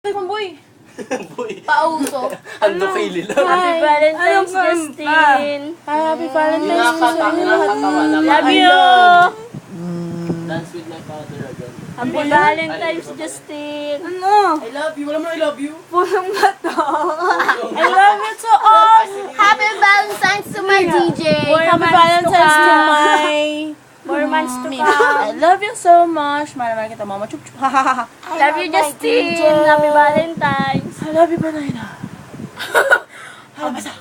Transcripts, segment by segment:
Ay, mamboy. Boy. Pauso. Ando kay Lila. Happy Valentine's, Justin. Happy Valentine's to sa inyo lahat. Love you. Dance with my father again. Happy Valentine's, Justin. Ano? I love you. Wala mo I love you. Pusong bato. I love you to all. Happy Valentine's to my DJ. Happy Valentine's to my... 4 months to me. come. I love you so much. Mahal kita, mama. Chup chup. Love you, Justin. Happy Valentine's. I love you, Banayna. Hala, basta.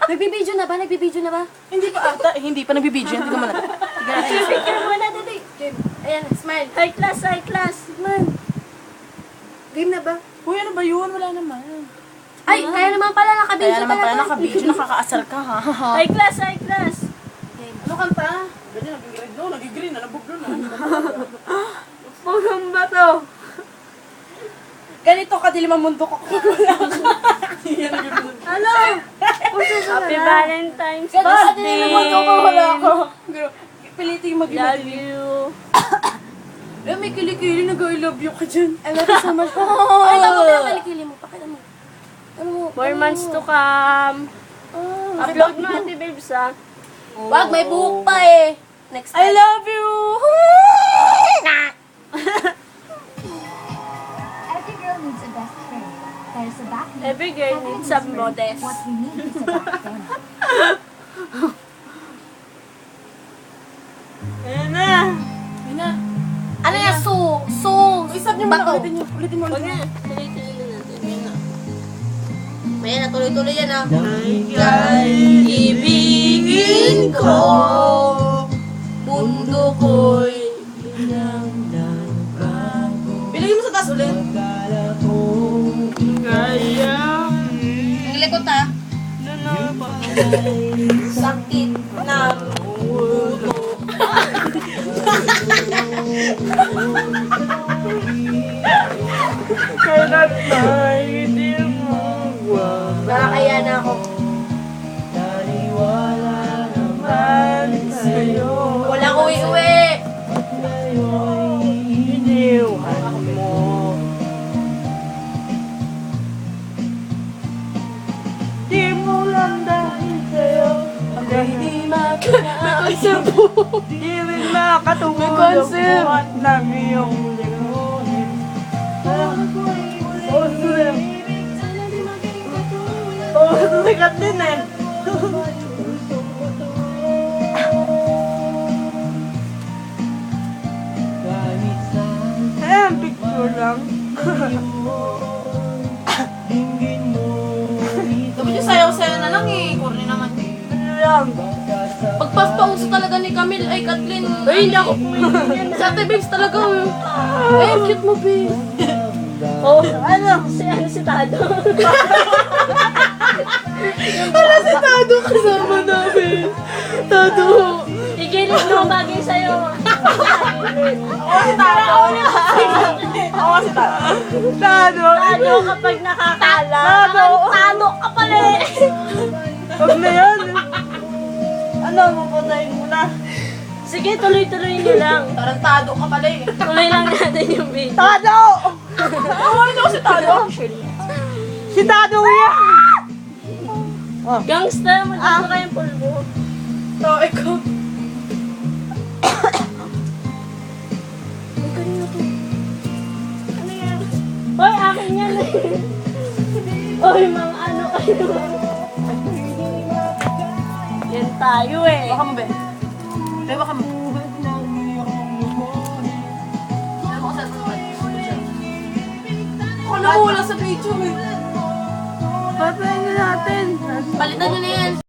Nagbibideo na ba? Nagbibideo na ba? Hindi pa ata. Hindi pa nagbibidyo. Hindi ko man natin. Picture mo na, Dede. Ayan, smile. High class, high class. Game na ba? Uy, ano ba yun? Wala naman. Ay, kaya naman pala nakabideo Kaya naman pala talaga. nakabidyo. Nakakaasar ka, ha? High class, high class. Ano kanta? Ganyan, naging red. No, naging green. Nabuglo na. Pusong bato. Ganito kadilim ang mundo ko. Ano? Happy Valentine's, Ganito kadilim ang mundo ko. Wala ako. Justin. Pilitin yung Love mag-ibig. you. Eh, may kilikili nag-I love you ka dyan. I love you so much. Ay, tapos yung malikili mo. Pakita mo. Ano mo? 4 months to come. Upload mo, Ate Babes, ha? Wag, may buhok pa eh. Next I time. love you. Every girl needs a best friend. There's a back end. Every girl needs some modest. What we need is a back end. Ayan na. Ayan na. Ano yan? Isap niyo muna. Ulitin niyo. Ulitin mo. Huwag na. Tuloy-tuloy na natin. Yun na. Ayan na, tuloy-tuloy yan ah. Ibigin ko. Mundo ko'y Bilagin mo sa taas ulit. ang likot ah. Sakit ng ulo. Kailan tayo hindi mo Nakakaya na ako. naman sa'yo. Walang uwi-uwi. Iniwan mo. Di mo lang dahil sa'yo ako hindi makakaasa po. Di rin makatulog buhat ng iyong lingkunin. Sikat din eh. Ayan, picture lang. Dapat yung sayaw-sayaw na lang eh. Corny naman. Ano lang. Pagpapauso talaga ni Camille ay Kathleen. Uy, hindi ako. Sa Ate Babes talaga. Ay, ang cute mo, babe. Oh, ano? Si Tado. Wala si Tado kasama namin. Tado. Igilid mo bagay sa'yo. Ako si Tado. Ako si Tado. Tado. Tado kapag nakakala. Tado. Tado ka pala eh. Huwag na yan. Ano, mapatayin mo na. Sige, tuloy-tuloy nyo lang. Tarantado ka pala eh. Tuloy lang natin yung video. Tado! Oo, ano si Tado? Si Tado yan! Gangsta, magkano kayong pulbo? So, ikaw. Hoy, akin yan eh. Hoy, mga ano kayo. Yan tayo eh. Baka mo, be. Be, baka mo. Ako namula sa video eh. Patayin na natin. Palitan nyo na yan.